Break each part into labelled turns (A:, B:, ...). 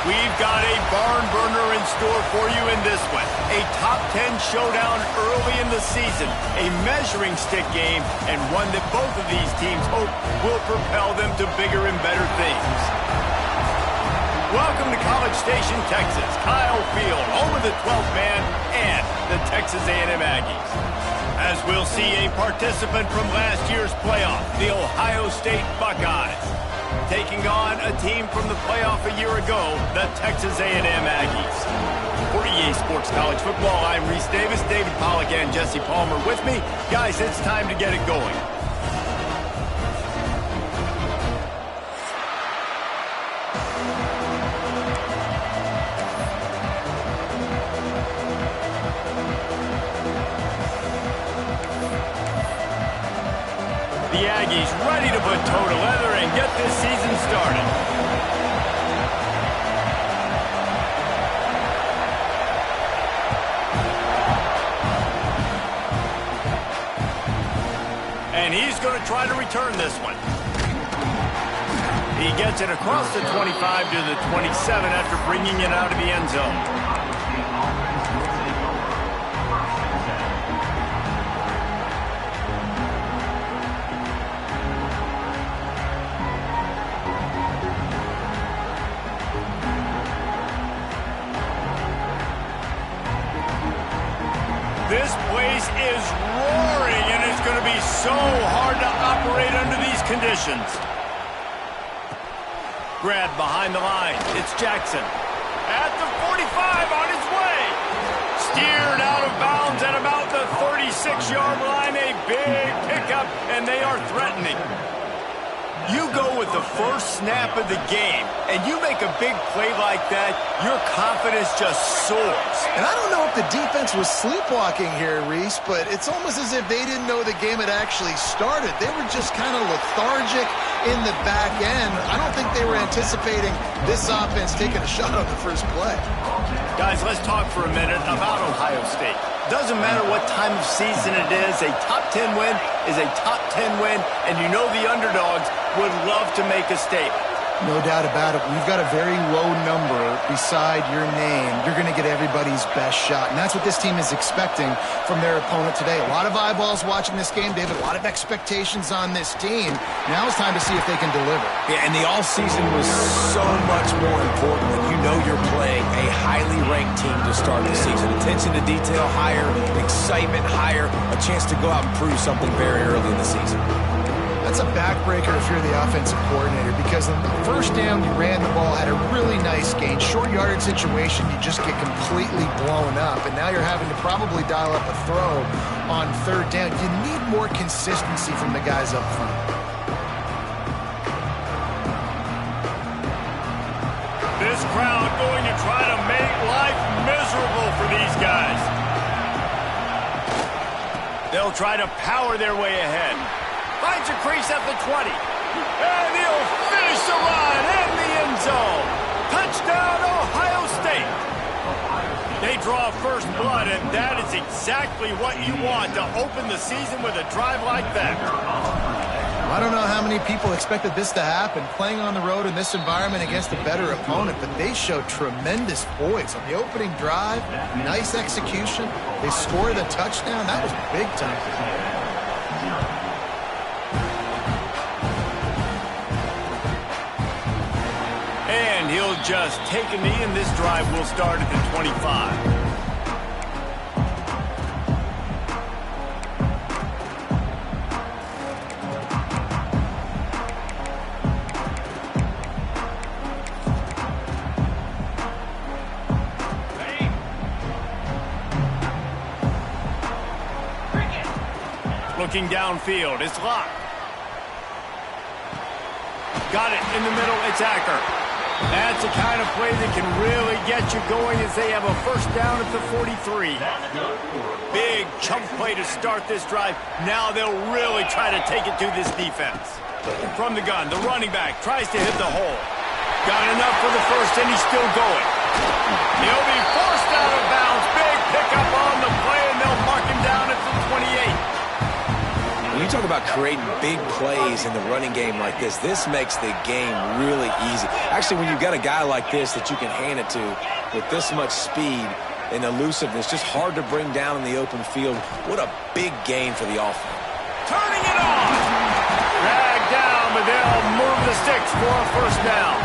A: We've got a barn burner in store for you in this one. A top 10 showdown early in the season, a measuring stick game, and one that both of these teams hope will propel them to bigger and better things. Welcome to College Station, Texas. Kyle Field, home of the 12th man and the Texas A&M Aggies. As we'll see a participant from last year's playoff, the Ohio State Buckeyes, taking on a team from the playoff a year ago, the Texas A&M Aggies. For EA Sports College Football, I'm Reese Davis, David Pollack, and Jesse Palmer with me. Guys, it's time to get it going. The Aggies ready to put toe to leather and get this season started. And he's going to try to return this one. He gets it across the 25 to the 27 after bringing it out of the end zone. This place is roaring, and it's going to be so hard to operate under these conditions. Grab behind the line. It's Jackson. At the 45 on his way. Steered out of bounds at about the 36-yard line. A big pickup, and they are threatening. You go with the first snap of the game, and you make a big play like that, your confidence just soars.
B: And I don't know if the defense was sleepwalking here, Reese, but it's almost as if they didn't know the game had actually started. They were just kind of lethargic in the back end. I don't think they were anticipating this offense taking a shot on the first play.
A: Guys, let's talk for a minute about Ohio State. Doesn't matter what time of season it is, a top 10 win is a top 10 win, and you know the underdogs would love to make a statement.
B: No doubt about it. We've got a very low number beside your name. You're going to get everybody's best shot, and that's what this team is expecting from their opponent today. A lot of eyeballs watching this game, David. A lot of expectations on this team. Now it's time to see if they can deliver.
C: Yeah, and the all-season was so much more important when you know you're playing a highly ranked team to start the season. Attention to detail higher, excitement higher, a chance to go out and prove something very early in the season.
B: That's a backbreaker if you're the offensive coordinator, because on the first down you ran the ball, had a really nice gain. Short yardage situation, you just get completely blown up, and now you're having to probably dial up a throw on third down. You need more consistency from the guys up front.
A: This crowd going to try to make life miserable for these guys. They'll try to power their way ahead. Finds a crease at the 20. And he'll finish the run in the end zone. Touchdown, Ohio State. They draw first blood, and that is exactly what you want to open the season with a drive like that.
B: I don't know how many people expected this to happen, playing on the road in this environment against a better opponent, but they showed tremendous poise on the opening drive. Nice execution. They scored a touchdown. That was big time.
A: And he'll just take a knee, and this drive will start at the 25. Looking downfield, it's Locke. Got it in the middle, it's Acker. That's the kind of play that can really get you going as they have a first down at the 43. Big chunk play to start this drive. Now they'll really try to take it to this defense. From the gun, the running back tries to hit the hole. Got enough for the first, and he's still going. He'll be forced out of bounds. Big pickup on the play, and they'll mark him down at the 28.
C: When you talk about creating big plays in the running game like this. This makes the game really easy. Actually, when you've got a guy like this that you can hand it to with this much speed and elusiveness, just hard to bring down in the open field. What a big gain for the offense.
A: Turning it on. Dragged down, but they'll move the sticks for a first down.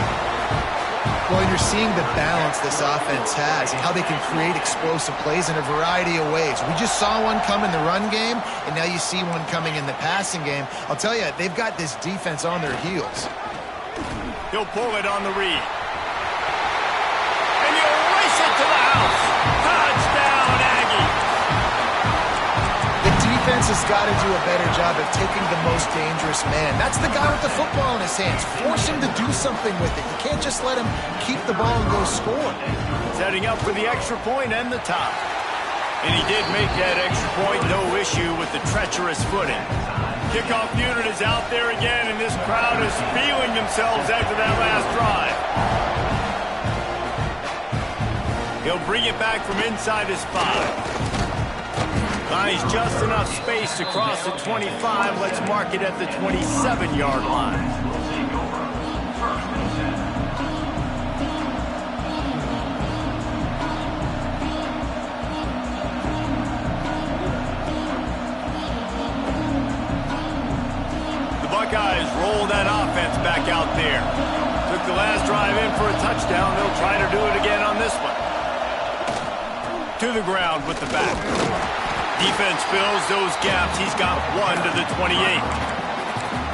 B: Well, you're seeing the balance this offense has and how they can create explosive plays in a variety of ways. We just saw one come in the run game, and now you see one coming in the passing game. I'll tell you, they've got this defense on their heels.
A: He'll pull it on the read. And he'll race it to the house. Touchdown, Aggie.
B: The defense has got to do a better job of taking the most dangerous man. That's the guy with the football in his hands. Force him to do something with it. You can't just let him keep the ball and go score.
A: Setting up for the extra point and the top. And he did make that extra point, no issue with the treacherous footing. Kickoff unit is out there again, and this crowd is feeling themselves after that last drive. He'll bring it back from inside his 5. Finds just enough space to cross the 25. Let's mark it at the 27-yard line. The Buckeyes roll that offense back out there. Took the last drive in for a touchdown. They'll try to do it again on this one. To the ground with the back. Defense fills those gaps. He's got one to the 28.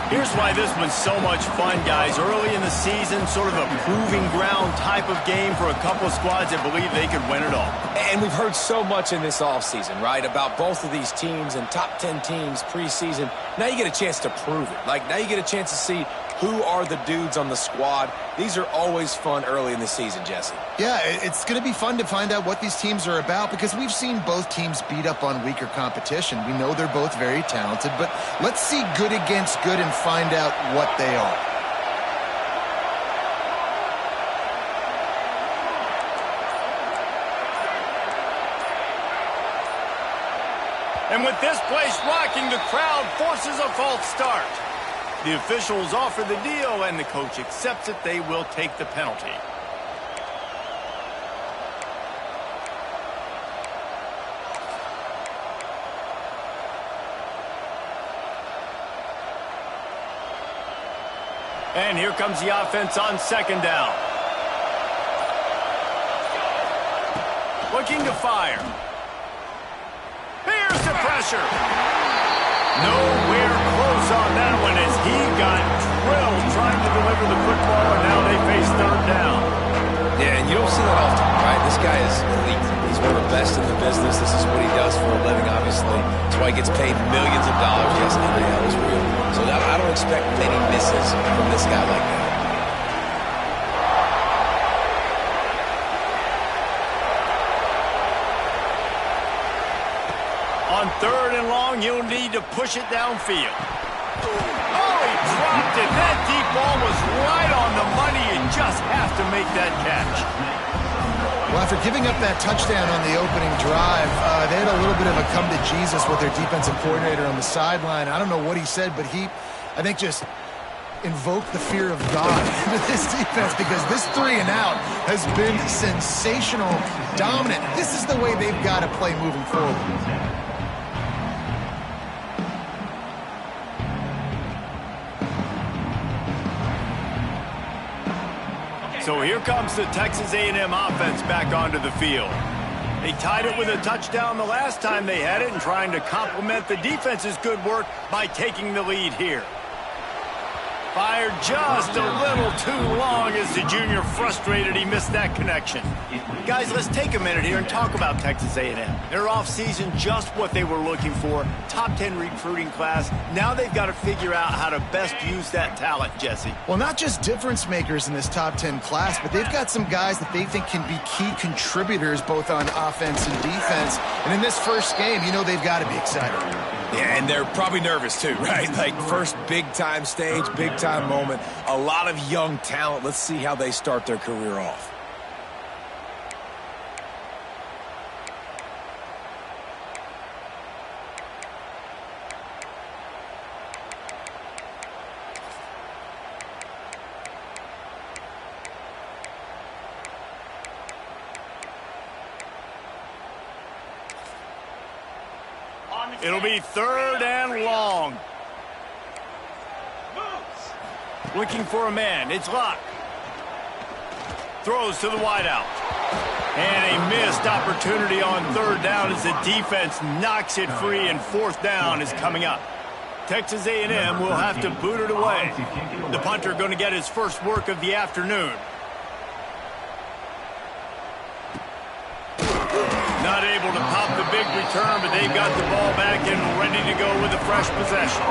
A: Here's why this one's so much fun, guys. Early in the season, sort of a proving ground type of game for a couple of squads that believe they could win it all.
C: And we've heard so much in this offseason, right, about both of these teams and top 10 teams preseason. Now you get a chance to prove it. Like, now you get a chance to see who are the dudes on the squad. These are always fun early in the season, Jesse.
B: Yeah, it's going to be fun to find out what these teams are about because we've seen both teams beat up on weaker competition. We know they're both very talented, but let's see good against good and find out what they are.
A: And with this place rocking, the crowd forces a false start. The officials offer the deal, and the coach accepts it. They will take the penalty. And here comes the offense on second down. Looking to fire. Here's the pressure. Nowhere close on that one as he got drilled trying to deliver the football, and now they face third down.
C: Yeah, and you don't see that often, right? This guy is elite. He's one of the best in the business. This is what he does for a living, obviously. That's why he gets paid millions of dollars. Yes, NIL is real. So I don't expect many misses from this guy like that.
A: On third and long, he'll need to push it downfield. Oh, he dropped it. That deep ball was right on the money. You just have to make that catch.
B: Well, after giving up that touchdown on the opening drive, they had a little bit of a come to Jesus with their defensive coordinator on the sideline. I don't know what he said, but he, I think, just invoked the fear of God into this defense because this 3 and out has been sensational, dominant. This is the way they've got to play moving forward.
A: So here comes the Texas A&M offense back onto the field. They tied it with a touchdown the last time they had it and trying to complement the defense's good work by taking the lead here. Fired just a little too long as the junior frustrated he missed that connection. Guys, let's take a minute here and talk about Texas A&M. Their offseason, just what they were looking for. Top 10 recruiting class. Now they've got to figure out how to best use that talent, Jesse.
B: Well, not just difference makers in this top 10 class, but they've got some guys that they think can be key contributors both on offense and defense. And in this first game, you know they've got to be excited.
C: Yeah, and they're probably nervous too, right? Like first big-time stage, big-time moment. A lot of young talent. Let's see how they start their career off.
A: It'll be 3rd and long. Looking for a man. It's Locke. Throws to the wideout. And a missed opportunity on 3rd down as the defense knocks it free, and 4th down is coming up. Texas A&M will have to boot it away. The punter going to get his first work of the afternoon. Not able to pop the big return, but they've got the ball back and ready to go with a fresh possession.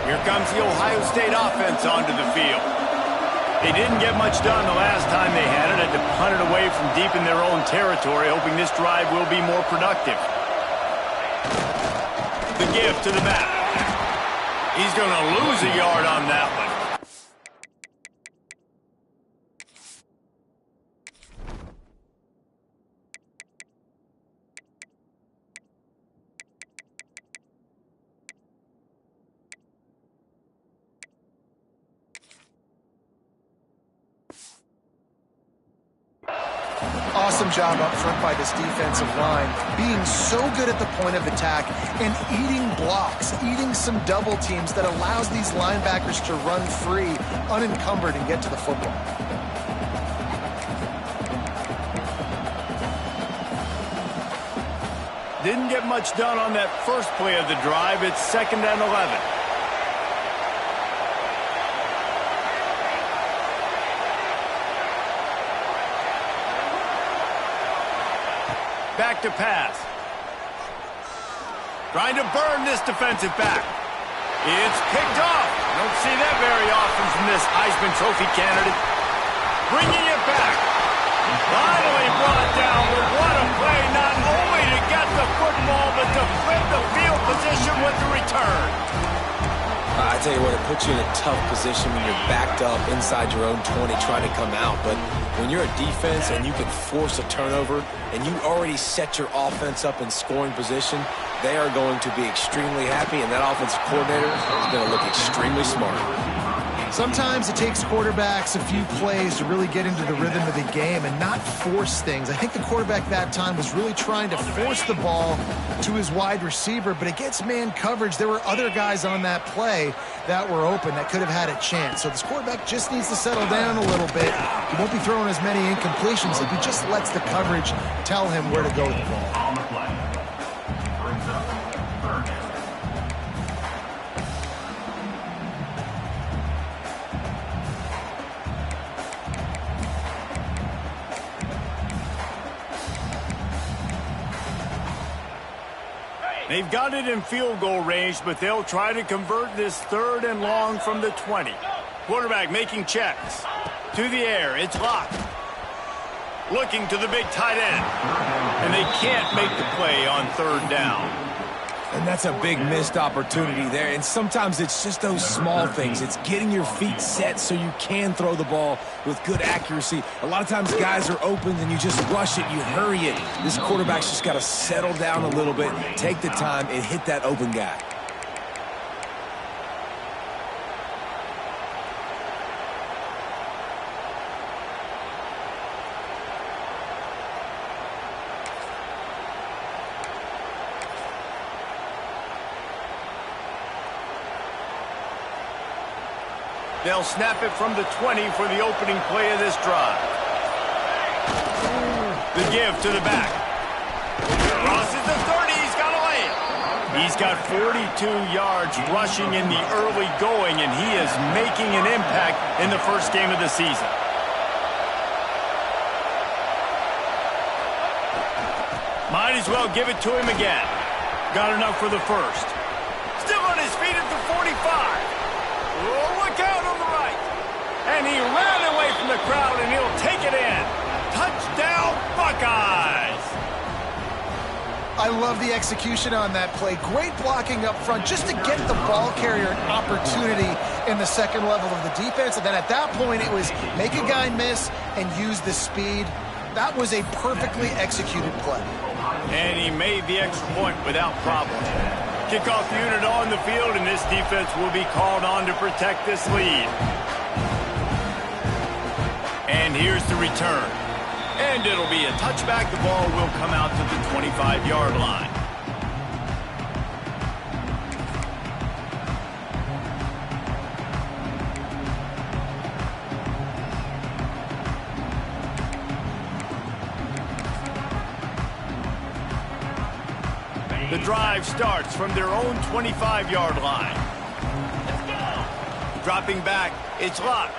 A: Here comes the Ohio State offense onto the field. They didn't get much done the last time they had it. Had to punt it away from deep in their own territory, hoping this drive will be more productive. The give to the back. He's going to lose a yard on that one.
B: Awesome job up front by this defensive line, being so good at the point of attack and eating blocks, eating some double teams that allows these linebackers to run free, unencumbered, and get to the football.
A: Didn't get much done on that first play of the drive. It's 2nd and 11. Back to pass. Trying to burn this defensive back. It's picked off. Don't see that very often from this Heisman Trophy candidate. Bringing it back. Finally brought down, but what a play, not only to get the football, but to flip the field position with the return.
C: I tell you what, it puts you in a tough position when you're backed up inside your own 20 trying to come out. But when you're a defense and you can force a turnover and you already set your offense up in scoring position, they are going to be extremely happy, and that offensive coordinator is going to look extremely smart.
B: Sometimes it takes quarterbacks a few plays to really get into the rhythm of the game and not force things. I think the quarterback that time was really trying to force the ball to his wide receiver, but against man coverage, there were other guys on that play that were open that could have had a chance. So this quarterback just needs to settle down a little bit. He won't be throwing as many incompletions if he just lets the coverage tell him where to go with the ball.
D: On the play. Brings up 3rd down.
A: They've got it in field goal range, but they'll try to convert this 3rd and long from the 20. Quarterback making checks. To the air, it's Locke. Looking to the big tight end. And they can't make the play on 3rd down.
C: And that's a big missed opportunity there. And sometimes it's just those small things. It's getting your feet set so you can throw the ball with good accuracy. A lot of times guys are open and you just rush it, you hurry it. This quarterback's just got to settle down a little bit, take the time, and hit that open guy.
A: They'll snap it from the 20 for the opening play of this drive. The give to the back. Crosses the 30. He's got a lane. He's got 42 yards rushing in the early going, and he is making an impact in the first game of the season. Might as well give it to him again. Got enough for the first. Still on his feet at the 45. Oh, look out on the right. And he ran away from the crowd, and he'll take it in. Touchdown, Buckeyes.
B: I love the execution on that play. Great blocking up front just to get the ball carrier an opportunity in the second level of the defense. And then at that point, it was make a guy miss and use the speed. That was a perfectly executed play.
A: And he made the extra point without problem. Kickoff unit on the field, and this defense will be called on to protect this lead. And here's the return. And it'll be a touchback. The ball will come out to the 25-yard line. The drive starts from their own 25-yard line. Dropping back, it's Luck.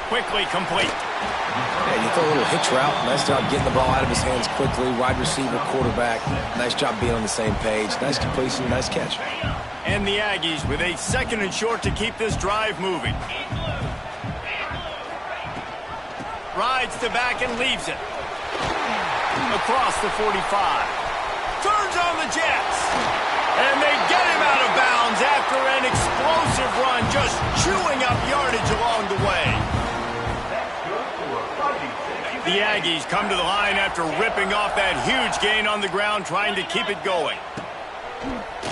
A: Quickly complete.
C: Yeah, you throw a little hitch route. Nice job getting the ball out of his hands quickly. Wide receiver, quarterback. Nice job being on the same page. Nice completion, nice catch.
A: And the Aggies with a 2nd and short to keep this drive moving. Rides the back and leaves it. Across the 45. Turns on the Jets. And they get him out of bounds after an explosive run, just chewing up yardage along the way. The Aggies come to the line after ripping off that huge gain on the ground, trying to keep it going.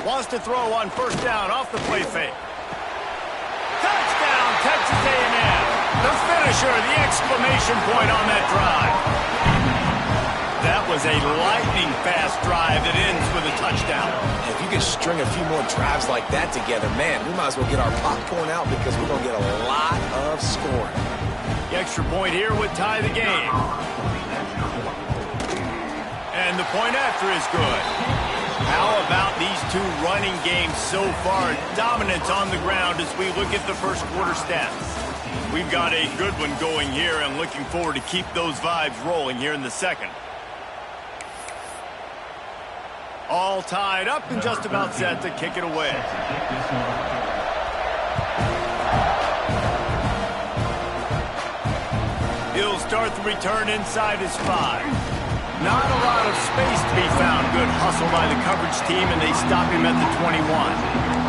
A: Wants to throw on 1st down off the play fake. Touchdown, Texas A&M. The finisher, the exclamation point on that drive. That was a lightning-fast drive that ends with a touchdown.
C: If you could string a few more drives like that together, man, we might as well get our popcorn out because we're going to get a lot of scoring.
A: The extra point here would tie the game. And the point after is good. How about these two running games so far? Dominance on the ground as we look at the first quarter stats. We've got a good one going here and looking forward to keep those vibes rolling here in the second. All tied up and just about set to kick it away. He'll start the return inside his 5. Not a lot of space to be found. Good hustle by the coverage team, and they stop him at the 21.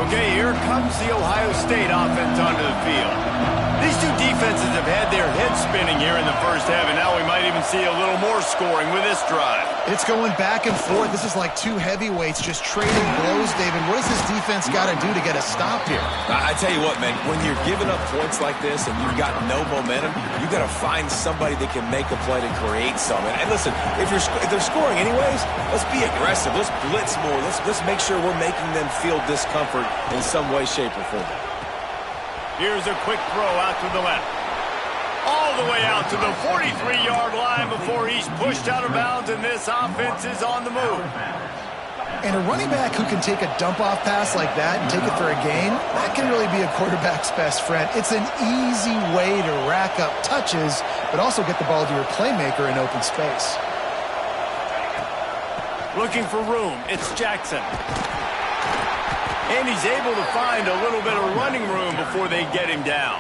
A: Okay, here comes the Ohio State offense onto the field. These two defenses have had their heads spinning here in the first half, and now we might even see a little more scoring with this drive.
B: It's going back and forth. This is like two heavyweights just trading blows, David. What does this defense got to do to get a stop here?
C: I tell you what, man, when you're giving up points like this and you've got no momentum, you got to find somebody that can make a play to create something. And listen, if they're scoring anyways, let's be aggressive. Let's blitz more. Let's make sure we're making them feel discomfort in some way, shape, or form.
A: Here's a quick throw out to the left. All the way out to the 43-yard line before he's pushed out of bounds, and this offense is on the move.
B: And a running back who can take a dump-off pass like that and take it for a gain, that can really be a quarterback's best friend. It's an easy way to rack up touches, but also get the ball to your playmaker in open space.
A: Looking for room, it's Jackson. And he's able to find a little bit of running room before they get him down.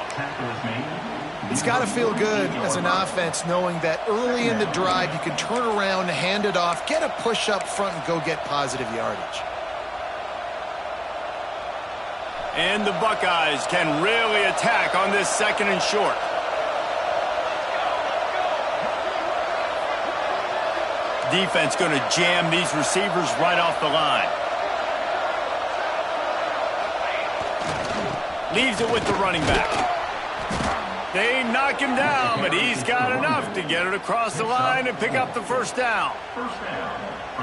B: It's got to feel good as an offense knowing that early in the drive you can turn around, hand it off, get a push up front, and go get positive yardage.
A: And the Buckeyes can really attack on this 2nd and short. Defense going to jam these receivers right off the line. Leaves it with the running back. They knock him down, but he's got enough to get it across the line and pick up the 1st down.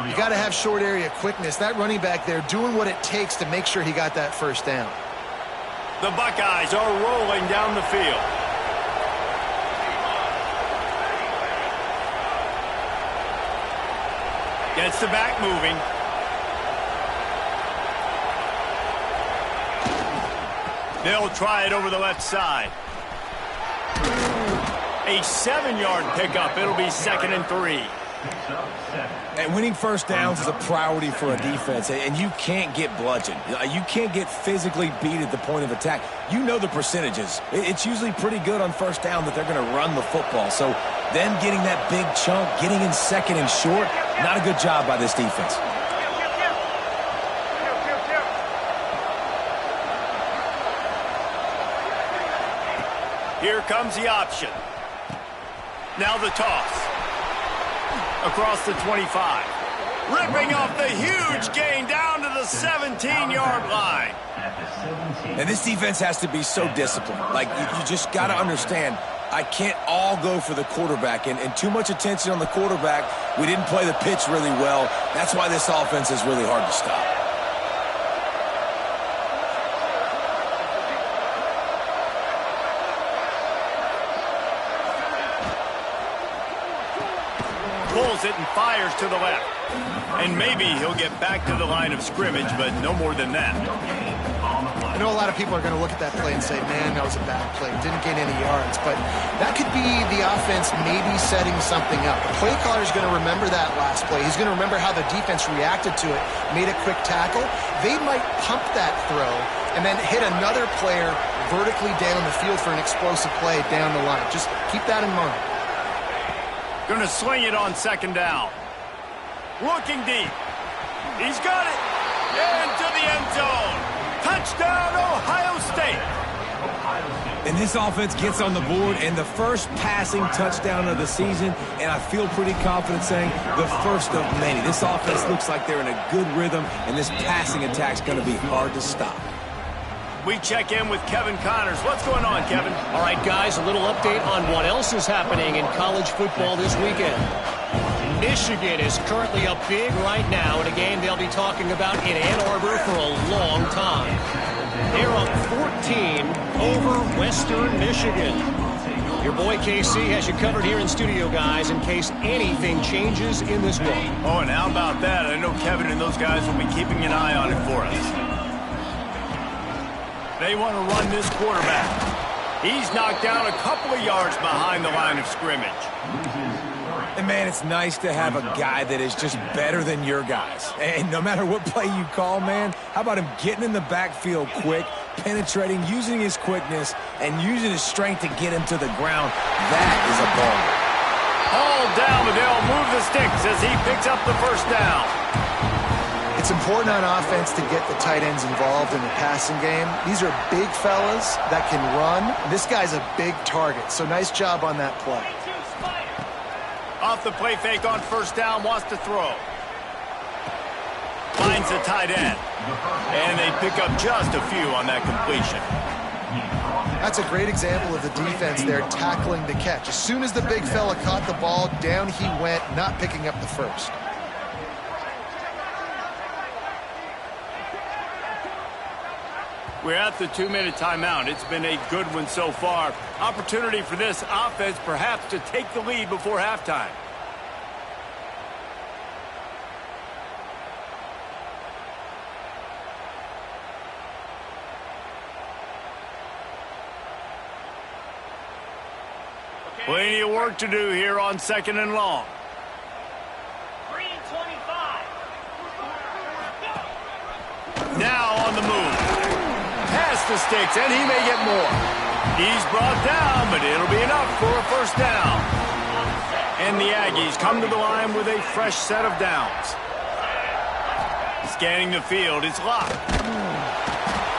B: You got to have short area quickness. That running back there doing what it takes to make sure he got that 1st down.
A: The Buckeyes are rolling down the field. Gets the back moving. They'll try it over the left side. A 7-yard pickup. It'll be 2nd and 3.
C: And winning 1st downs is a priority for a defense, and you can't get bludgeoned. You can't get physically beat at the point of attack. You know the percentages. It's usually pretty good on 1st down that they're going to run the football. So them getting that big chunk, getting in 2nd and short, not a good job by this defense.
A: Here comes the option. Now the toss. Across the 25. ripping off the huge gain down to the 17-yard line.
C: And this defense has to be so disciplined. Like, you just got to understand, I can't all go for the quarterback. And too much attention on the quarterback. We didn't play the pitch really well. That's why this offense is really hard to stop.
A: Pulls it and fires to the left. And maybe he'll get back to the line of scrimmage, but no more than that.
B: I know a lot of people are going to look at that play and say, man, that was a bad play. Didn't gain any yards. But that could be the offense maybe setting something up. The play caller is going to remember that last play. He's going to remember how the defense reacted to it, made a quick tackle. They might pump that throw and then hit another player vertically down the field for an explosive play down the line. Just keep that in mind.
A: Going to swing it on second down. Looking deep. He's got it. Into the end zone. Touchdown, Ohio State.
C: And this offense gets on the board, and the first passing touchdown of the season, and I feel pretty confident saying the first of many. This offense looks like they're in a good rhythm, and this passing attack's going to be hard to stop.
A: We check in with Kevin Connors. What's going on, Kevin?
E: All right, guys, a little update on what else is happening in college football this weekend. Michigan is currently up big right now in a game they'll be talking about in Ann Arbor for a long time. They're up 14 over Western Michigan. Your boy KC has you covered here in studio, guys, in case anything changes in this one.
A: Oh, and how about that? I know Kevin and those guys will be keeping an eye on it for us. They want to run this quarterback. He's knocked down a couple of yards behind the line of scrimmage.
C: And, man, it's nice to have a guy that is just better than your guys. And no matter what play you call, man, how about him getting in the backfield quick, penetrating, using his quickness, and using his strength to get him to the ground? That is a ball.
A: All down, but they'll move the sticks as he picks up the first down.
B: It's important on offense to get the tight ends involved in the passing game. These are big fellas that can run. This guy's a big target, so nice job on that play.
A: Off the play fake on first down, wants to throw. Finds the tight end. And they pick up just a few on that completion.
B: That's a great example of the defense there tackling the catch. As soon as the big fella caught the ball, down he went, not picking up the first.
A: We're at the 2-minute timeout. It's been a good one so far. Opportunity for this offense perhaps to take the lead before halftime. Plenty of work to do here on second and long.
D: 3:25.
A: Now on the move. Past the sticks, and he may get more. He's brought down, but it'll be enough for a first down. And the Aggies come to the line with a fresh set of downs. Scanning the field, it's locked.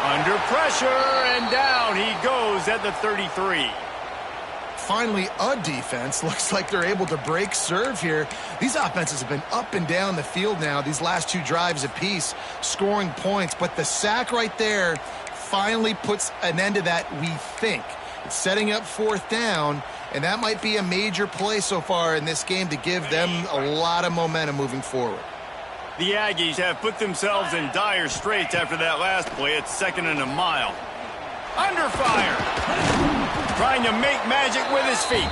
A: Under pressure, and down he goes at the 33.
B: Finally, a defense. Looks like they're able to break serve here. These offenses have been up and down the field now, these last two drives apiece, scoring points. But the sack right there finally puts an end to that, we think. It's setting up fourth down, and that might be a major play so far in this game to give them a lot of momentum moving forward.
A: The Aggies have put themselves in dire straits after that last play. It's second and a mile. Under fire. Trying to make magic with his feet.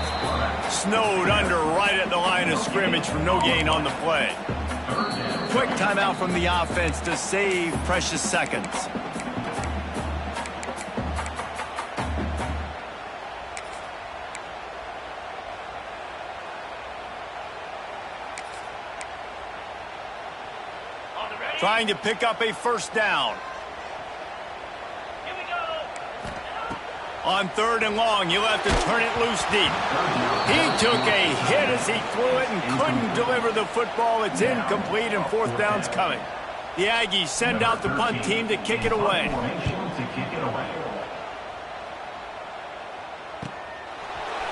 A: Snowed under right at the line of scrimmage for no gain on the play. Quick timeout from the offense to save precious seconds. Trying to pick up a first down.
D: Here we go.
A: On third and long, you'll have to turn it loose deep. He took a hit as he threw it and couldn't deliver the football. It's incomplete and fourth down's coming. The Aggies send out the punt team to kick it away.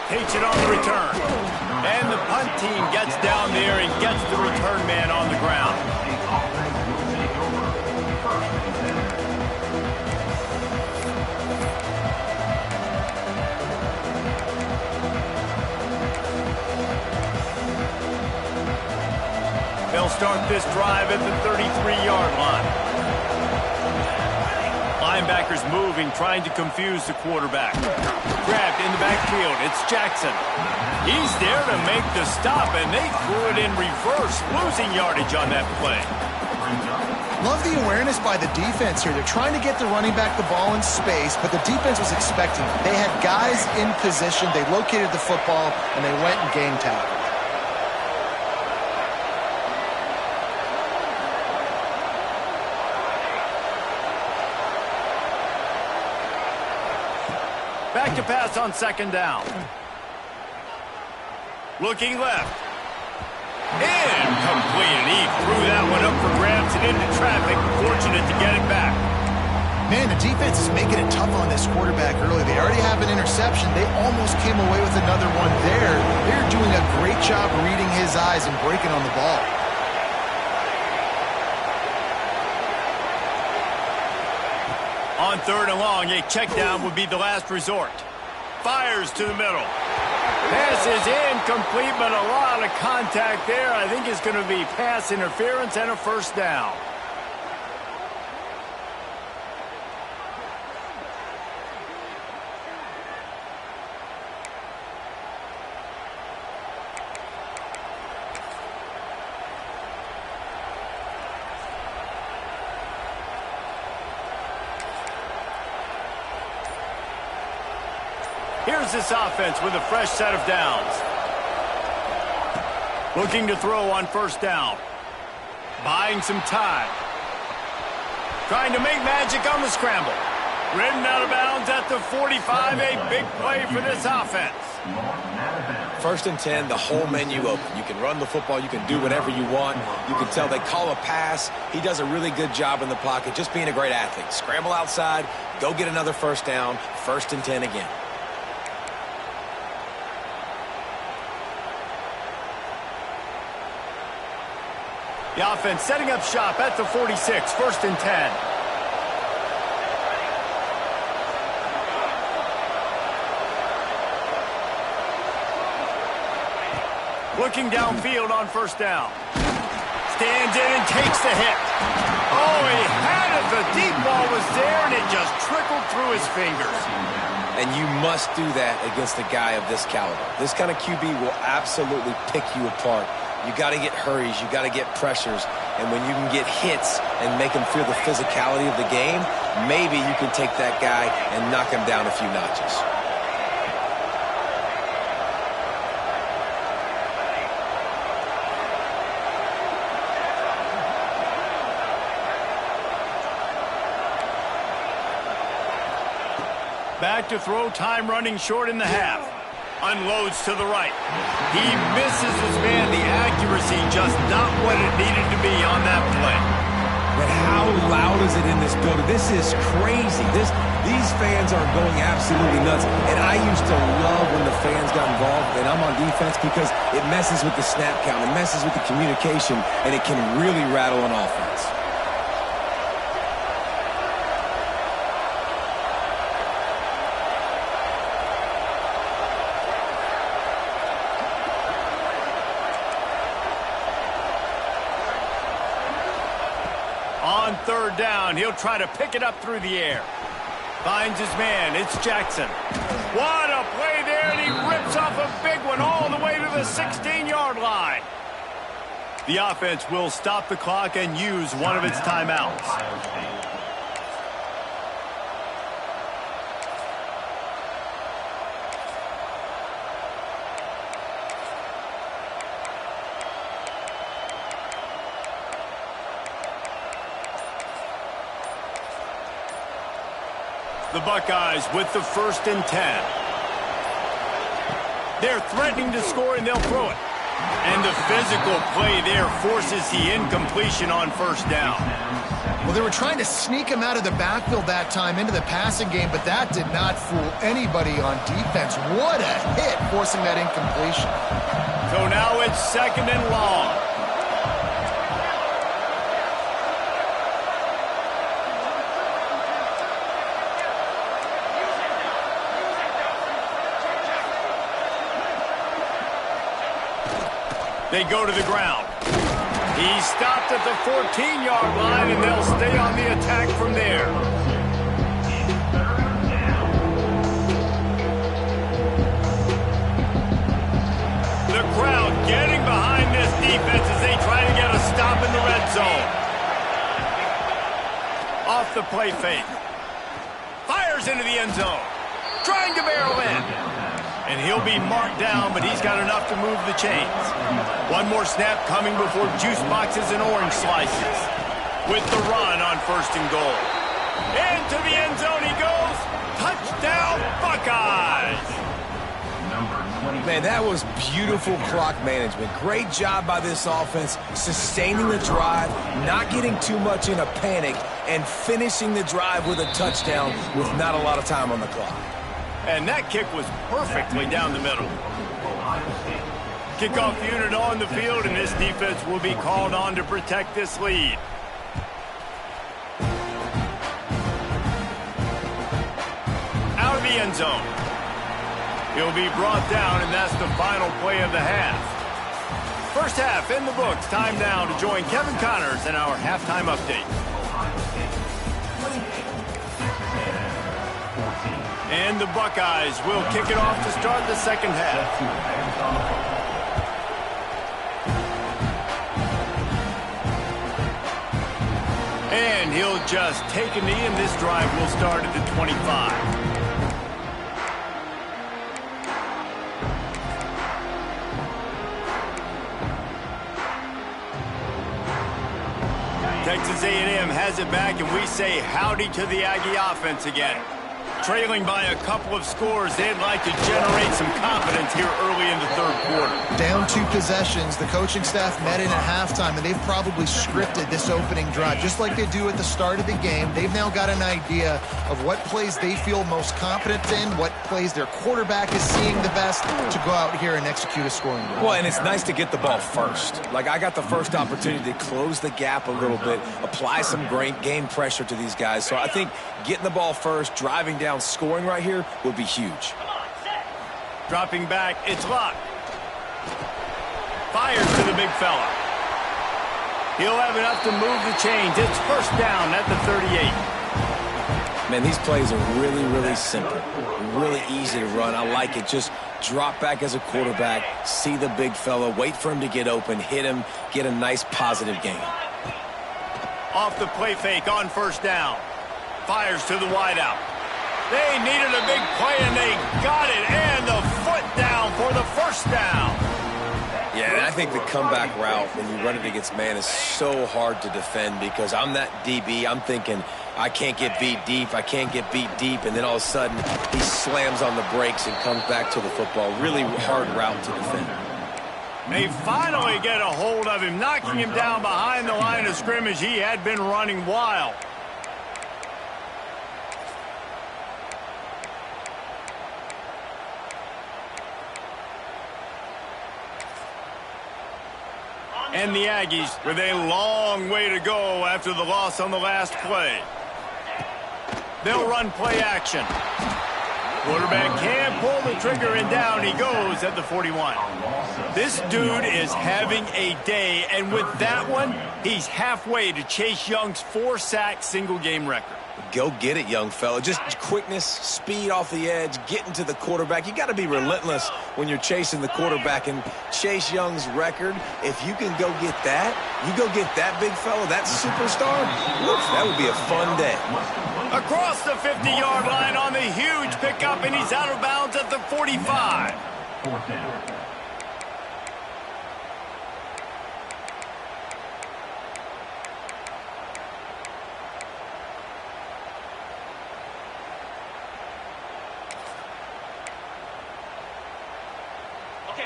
A: Takes it on the return. And the punt team gets down there and gets the return man on the ground. They'll start this drive at the 33-yard line. Linebackers moving, trying to confuse the quarterback. Grabbed in the backfield. It's Jackson. He's there to make the stop, and they threw it in reverse, losing yardage on that play.
B: Love the awareness by the defense here. They're trying to get the running back the ball in space, but the defense was expecting it. They had guys in position. They located the football, and they went and game tackled.
A: Back to pass on second down. Looking left. Incomplete, and he threw that one up for grabs and into traffic. Fortunate to get it back.
B: Man, the defense is making it tough on this quarterback early. They already have an interception. They almost came away with another one there. They're doing a great job reading his eyes and breaking on the ball.
A: On third and long, a check down would be the last resort. Fires to the middle. Pass is incomplete, but a lot of contact there. I think it's going to be pass interference and a first down. Here's this offense with a fresh set of downs. Looking to throw on first down. Buying some time. Trying to make magic on the scramble. Ridden out of bounds at the 45. A big play for this offense.
C: First and 10, the whole menu open. You can run the football. You can do whatever you want. You can tell they call a pass. He does a really good job in the pocket, just being a great athlete. Scramble outside, go get another first down. First and 10 again.
A: The offense setting up shop at the 46, first and 10. Looking downfield on first down. Stands in and takes the hit. Oh, he had it. The deep ball was there, and it just trickled through his fingers.
C: And you must do that against a guy of this caliber. This kind of QB will absolutely pick you apart. You got to get hurries. You got to get pressures. And when you can get hits and make him feel the physicality of the game, maybe you can take that guy and knock him down a few notches.
A: Back to throw, time running short in the half. Unloads to the right. He misses his man. The accuracy just not what it needed to be on that play.
C: But how loud is it in this building? This is crazy. These fans are going absolutely nuts. And I used to love when the fans got involved, and I'm on defense, because it messes with the snap count. It messes with the communication, and it can really rattle an offense.
A: On third down, he'll try to pick it up through the air. Finds his man. It's Jackson. What a play there, and he rips off a big one all the way to the 16-yard line. The offense will stop the clock and use one of its timeouts. The Buckeyes with the first and 10. They're threatening to score, and they'll throw it. And the physical play there forces the incompletion on first down.
B: Well, they were trying to sneak him out of the backfield that time into the passing game, but that did not fool anybody on defense. What a hit, forcing that incompletion.
A: So now it's second and long. They go to the ground. He's stopped at the 14-yard line, and they'll stay on the attack from there. The crowd getting behind this defense as they try to get a stop in the red zone. Off the play fake. Fires into the end zone. Trying to barrel in. And he'll be marked down, but he's got enough to move the chains. One more snap coming before juice boxes and orange slices. With the run on 1st and goal. Into the end zone he goes. Touchdown, Buckeyes!
C: Man, that was beautiful clock management. Great job by this offense, sustaining the drive, not getting too much in a panic, and finishing the drive with a touchdown with not a lot of time on the clock.
A: And that kick was perfectly down the middle. Kickoff unit on the field, and this defense will be called on to protect this lead. Out of the end zone. He'll be brought down, and that's the final play of the half. First half in the books. Time now to join Kevin Connors in our halftime update. And the Buckeyes will kick it off to start the second half. And he'll just take a knee, and this drive will start at the 25. Texas A&M has it back, and we say howdy to the Aggie offense again. Trailing by a couple of scores, they'd like to generate some confidence here early in the third quarter.
B: Down 2 possessions, the coaching staff met in at halftime, and they've probably scripted this opening drive. Just like they do at the start of the game, they've now got an idea of what plays they feel most confident in, what plays their quarterback is seeing the best to go out here and execute a scoring drive.
C: Well, and it's nice to get the ball first. Like, I got the first opportunity to close the gap a little bit, apply some great game pressure to these guys. So I think getting the ball first, driving down, scoring right here would be huge.
A: Dropping back, it's Luck. Fires to the big fella. He'll have enough to move the chains. It's first down at the 38.
C: Man, these plays are really, really simple. Really easy to run. I like it. Just drop back as a quarterback, see the big fella, wait for him to get open, hit him, get a nice positive gain.
A: Off the play fake on first down. Fires to the wideout. They needed a big play, and they got it. And the foot down for the first down.
C: Yeah, and I think the comeback route when you run it against man is so hard to defend because I'm that DB. I'm thinking I can't get beat deep. I can't get beat deep. And then all of a sudden he slams on the brakes and comes back to the football. Really hard route to defend.
A: They finally get a hold of him, knocking him down behind the line of scrimmage. He had been running wild. And the Aggies with a long way to go after the loss on the last play. They'll run play action. Quarterback can pull the trigger, and down he goes at the 41. This dude is having a day, and with that one, he's halfway to Chase Young's 4-sack single-game record.
C: Go get it, young fella. Just quickness, speed off the edge, getting to the quarterback. You got to be relentless when you're chasing the quarterback. And Chase Young's record, if you can go get that, you go get that big fella, that superstar, whoops, that would be a fun day.
A: Across the 50-yard line on the huge pickup, and he's out of bounds at the 45.
D: Fourth down.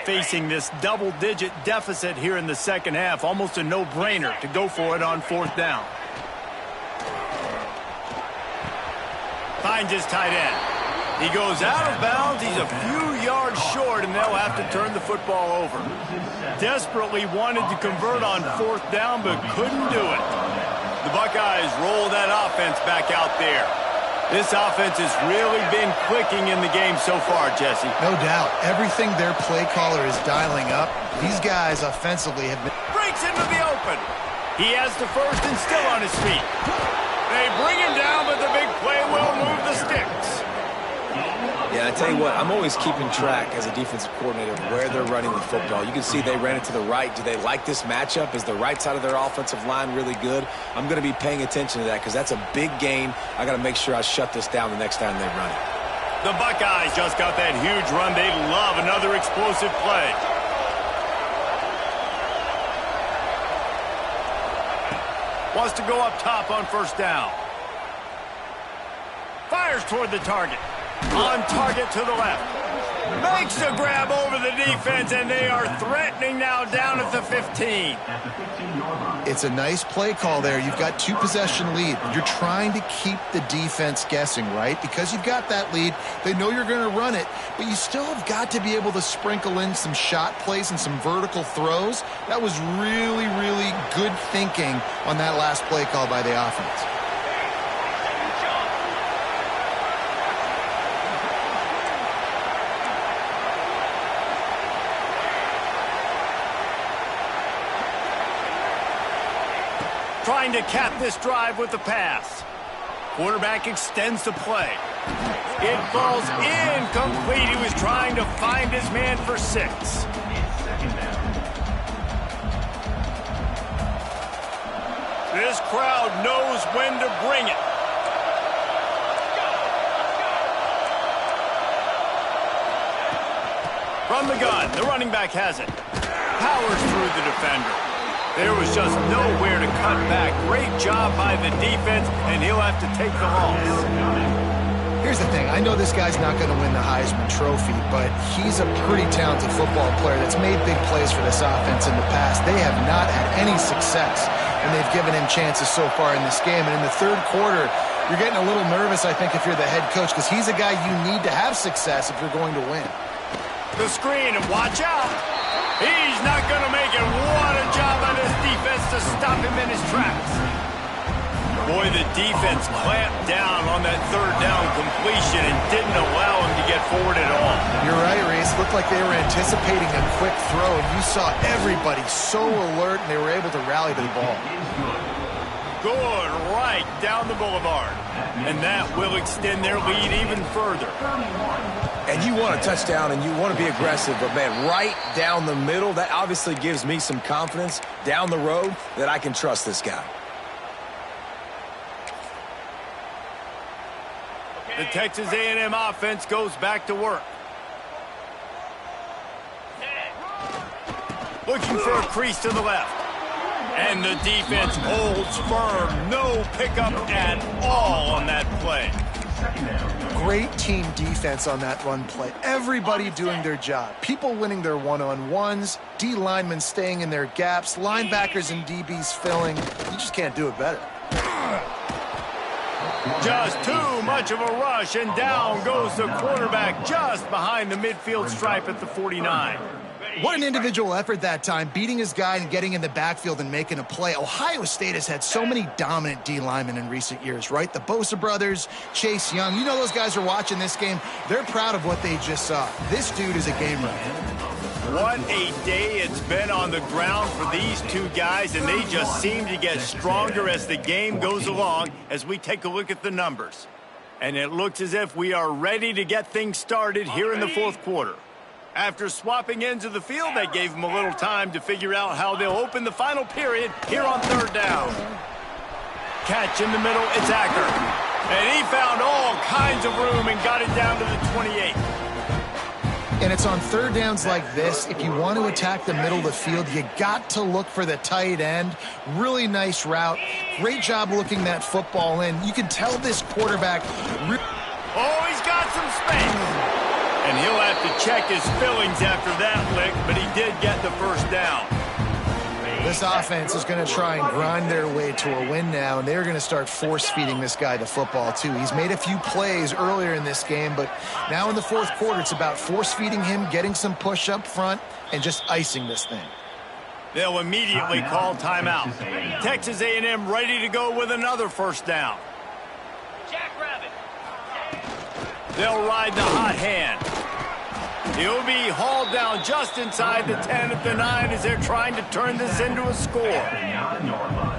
A: Facing this double-digit deficit here in the second half, almost a no-brainer to go for it on fourth down. Finds his tight end. He goes out of bounds. He's a few yards short, and they'll have to turn the football over. Desperately wanted to convert on fourth down, but couldn't do it. The Buckeyes roll that offense back out there. This offense has really been clicking in the game so far, Jesse.
B: No doubt. Everything their play caller is dialing up, these guys offensively have been...
A: Breaks into the open. He has the first and still on his feet. They bring him down, but the big play will move the sticks.
C: Yeah, I tell you what, I'm always keeping track as a defensive coordinator of where they're running the football. You can see they ran it to the right. Do they like this matchup? Is the right side of their offensive line really good? I'm going to be paying attention to that because that's a big gain. I got to make sure I shut this down the next time they run it.
A: The Buckeyes just got that huge run. They love another explosive play. Wants to go up top on first down. Fires toward the target. On target to the left. Makes the grab over the defense, and they are threatening now down at the 15.
B: It's a nice play call there. You've got 2-possession lead. You're trying to keep the defense guessing, right? Because you've got that lead. They know you're going to run it, but you still have got to be able to sprinkle in some shot plays and some vertical throws. That was really, really good thinking on that last play call by the offense.
A: Trying to cap this drive with the pass. Quarterback extends the play. It falls incomplete. He was trying to find his man for 6. This crowd knows when to bring it. From the gun, the running back has it. Powers through the defender. There was just nowhere to cut back. Great job by the defense, and he'll have to take the loss.
B: Here's the thing. I know this guy's not going to win the Heisman Trophy, but he's a pretty talented football player that's made big plays for this offense in the past. They have not had any success, and they've given him chances so far in this game. And in the third quarter, you're getting a little nervous, I think, if you're the head coach, because he's a guy you need to have success if you're going to win.
A: The screen, and watch out. He's not going to make it. What a job on this defense to stop him in his tracks. Boy, the defense clamped down on that third down completion and didn't allow him to get forward at all.
B: You're right, Reese. Looked like they were anticipating a quick throw, and you saw everybody so alert, and they were able to rally to the ball.
A: Good right down the boulevard. And that will extend their lead even further.
C: And you want a touchdown and you want to be aggressive, but man, right down the middle, that obviously gives me some confidence down the road that I can trust this guy.
A: The Texas A&M offense goes back to work. Looking for a crease to the left. And the defense holds firm. No pickup at all on that play.
B: Great team defense on that run play. Everybody doing their job. People winning their one-on-ones, D linemen staying in their gaps, linebackers and DBs filling. You just can't do it better.
A: Just too much of a rush, and down goes the quarterback just behind the midfield stripe at the 49.
B: What an individual effort that time, beating his guy and getting in the backfield and making a play. Ohio State has had so many dominant D linemen in recent years, right? The Bosa brothers, Chase Young. You know those guys are watching this game. They're proud of what they just saw. This dude is a game wrecker.
A: What a day it's been on the ground for these two guys, and they just seem to get stronger as the game goes along as we take a look at the numbers. And it looks as if we are ready to get things started here in the fourth quarter. After swapping ends of the field, that gave them a little time to figure out how they'll open the final period here on third down. Catch in the middle, it's Acker. And he found all kinds of room and got it down to the 28.
B: And it's on third downs like this. If you want to attack the middle of the field, you got to look for the tight end. Really nice route. Great job looking that football in. You can tell this quarterback...
A: Oh, he's got some space. And he'll have to check his fillings after that lick, but he did get the first down.
B: This offense is going to try and grind their way to a win now, and they're going to start force-feeding this guy the football, too. He's made a few plays earlier in this game, but now in the fourth quarter, it's about force-feeding him, getting some push up front, and just icing this thing.
A: They'll immediately call timeout. Texas A&M ready to go with another first down. They'll ride the hot hand. He'll be hauled down just inside the 10 at the 9 as they're trying to turn this into a score.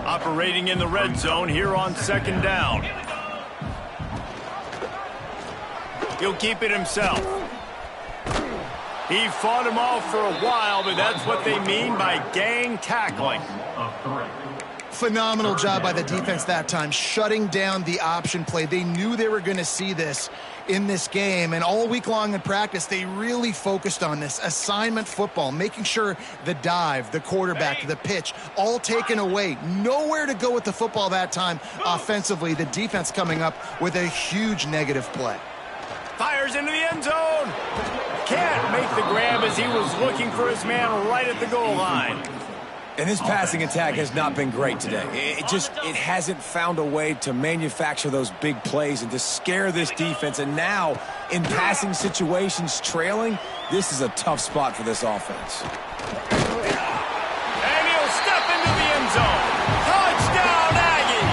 A: Operating in the red zone here on 2nd down. He'll keep it himself. He fought him off for a while, but that's what they mean by gang tackling.
B: Phenomenal job by the defense that time, shutting down the option play. They knew they were going to see this in this game, and all week long in practice, they really focused on this assignment football, making sure the dive, the quarterback, the pitch, all taken away. Nowhere to go with the football that time offensively. The defense coming up with a huge negative play.
A: Fires into the end zone. Can't make the grab as he was looking for his man right at the goal line.
C: And this passing attack has not been great today. It hasn't found a way to manufacture those big plays and to scare this defense. And now, in passing situations, trailing, this is a tough spot for this offense.
A: And he'll step into the end zone. Touchdown, Aggie!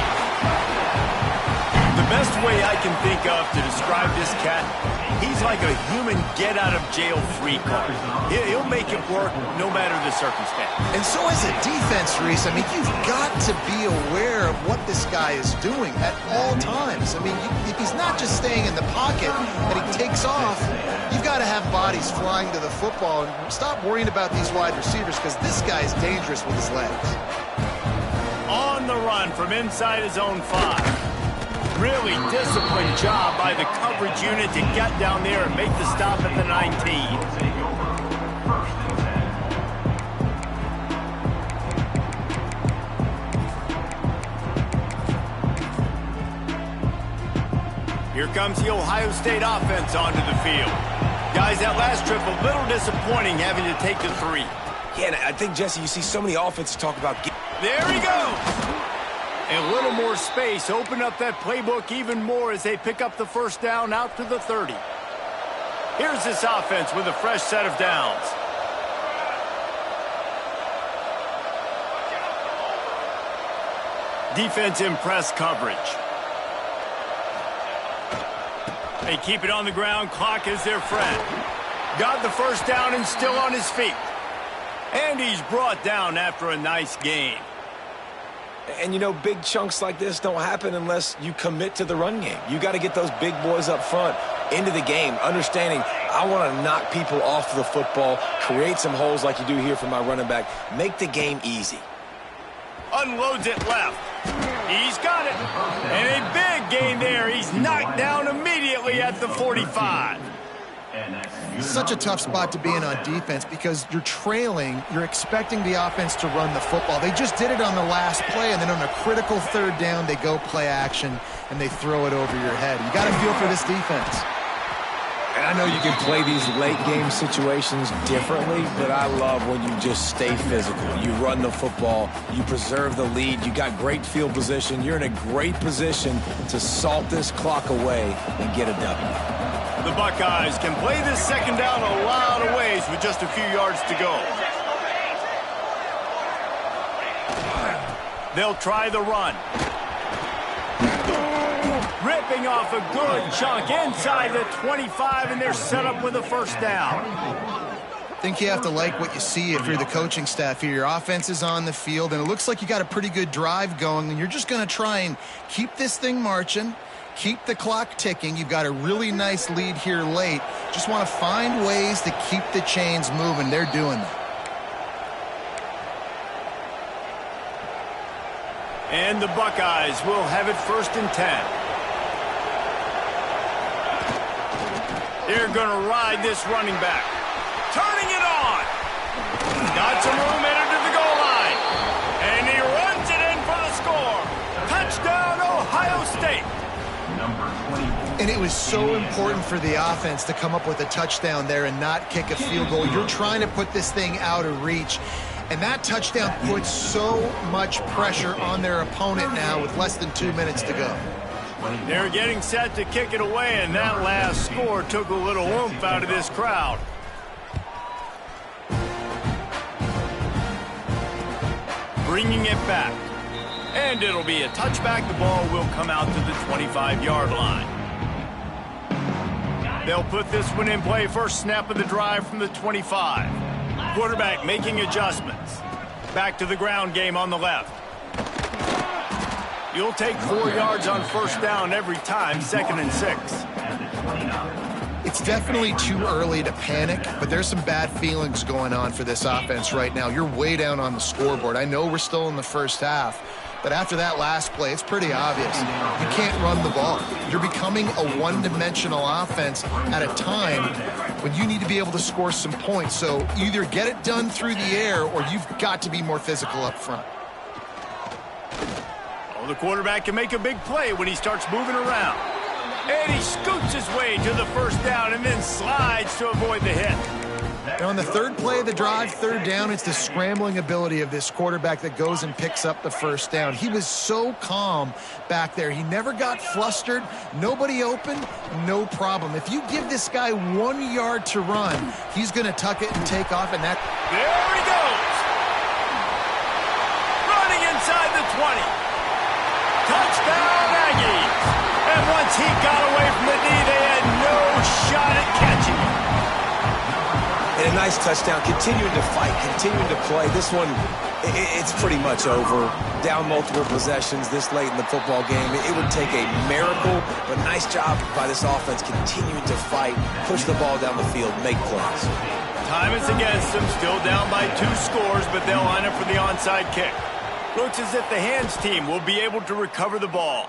A: The best way I can think of to describe this cat, he's like a human get-out-of-jail-free card. He'll make it work no matter the circumstance.
B: And so as a defense, Reese, I mean, you've got to be aware of what this guy is doing at all times. I mean, if he's not just staying in the pocket and he takes off, you've got to have bodies flying to the football and stop worrying about these wide receivers because this guy is dangerous with his legs.
A: On the run from inside his own 5. Really disciplined job by the coverage unit to get down there and make the stop at the 19. Here comes the Ohio State offense onto the field. Guys, that last trip, a little disappointing having to take the 3.
C: Yeah, and I think, Jesse, you see so many offenses talk about...
A: There he goes! A little more space, open up that playbook even more as they pick up the first down out to the 30. Here's this offense with a fresh set of downs. Defense in press coverage. They keep it on the ground. Clock is their friend. Got the first down and still on his feet. And he's brought down after a nice gain.
C: And, you know, big chunks like this don't happen unless you commit to the run game. You got to get those big boys up front into the game, understanding I want to knock people off the football, create some holes like you do here for my running back, make the game easy.
A: Unloads it left. He's got it. And a big gain there. He's knocked down immediately at the 45.
B: Such a tough spot to be in on defense because you're trailing, you're expecting the offense to run the football. They just did it on the last play, and then on a critical 3rd down, they go play action, and they throw it over your head. You got to feel for this defense.
C: And I know you can play these late-game situations differently, but I love when you just stay physical. You run the football, you preserve the lead, you got great field position, you're in a great position to salt this clock away and get a W.
A: The Buckeyes can play this 2nd down a lot of ways with just a few yards to go. They'll try the run. Ripping off a good chunk inside the 25, and they're set up with a first down.
B: I think you have to like what you see if you're the coaching staff here. Your offense is on the field, and it looks like you got a pretty good drive going, and you're just going to try and keep this thing marching. Keep the clock ticking. You've got a really nice lead here late. Just want to find ways to keep the chains moving. They're doing that.
A: And the Buckeyes will have it 1st and 10. They're going to ride this running back. Turning it on. Got some room headed to the goal line. And he runs it in for the score. Touchdown, Ohio State.
B: And it was so important for the offense to come up with a touchdown there and not kick a field goal. You're trying to put this thing out of reach. And that touchdown puts so much pressure on their opponent now with less than 2 minutes to go.
A: They're getting set to kick it away, and that last score took a little oomph out of this crowd. Bringing it back. And it'll be a touchback. The ball will come out to the 25-yard line. They'll put this one in play first snap of the drive from the 25. Quarterback making adjustments. Back to the ground game on the left. You'll take 4 yards on first down every time, 2nd and 6.
B: It's definitely too early to panic, but there's some bad feelings going on for this offense right now. You're way down on the scoreboard. I know we're still in the first half, but after that last play, it's pretty obvious. You can't run the ball. You're becoming a one-dimensional offense at a time when you need to be able to score some points. So either get it done through the air or you've got to be more physical up front.
A: Oh, the quarterback can make a big play when he starts moving around. And he scoots his way to the first down and then slides to avoid the hit.
B: Now, on the third play of the drive, 3rd down, it's the scrambling ability of this quarterback that goes and picks up the first down. He was so calm back there. He never got flustered. Nobody open, no problem. If you give this guy 1 yard to run, he's going to tuck it and take off. And that.
A: There he goes. Running inside the 20. Touchdown, Aggies. And once he got away from the knee, they had no shot at catching him.
C: And a nice touchdown, continuing to fight, continuing to play. This one, it's pretty much over. Down multiple possessions this late in the football game. It would take a miracle, but nice job by this offense continuing to fight, push the ball down the field, make plays.
A: Time is against them, still down by 2 scores, but they'll line up for the onside kick. Looks as if the hands team will be able to recover the ball.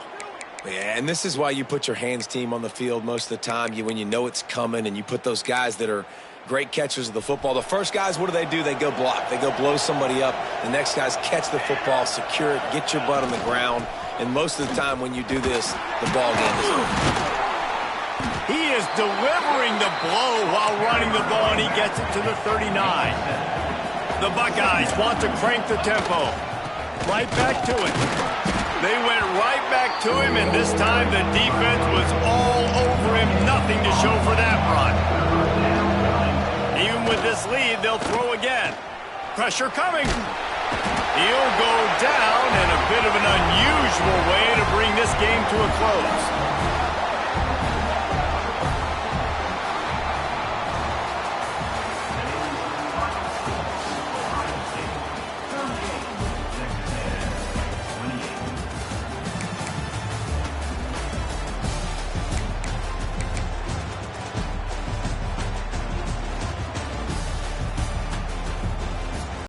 C: Yeah, and this is why you put your hands team on the field most of the time. When you know it's coming and you put those guys that are great catchers of the football. The first guys, what do? They go block. They go blow somebody up. The next guys catch the football, secure it, get your butt on the ground. And most of the time when you do this, the ball game is over.
A: He is delivering the blow while running the ball, and he gets it to the 39. The Buckeyes want to crank the tempo. Right back to it. They went right back to him, and this time the defense was all over him. Nothing to show for that run. Even with this lead, they'll throw again. Pressure coming. He'll go down in a bit of an unusual way to bring this game to a close.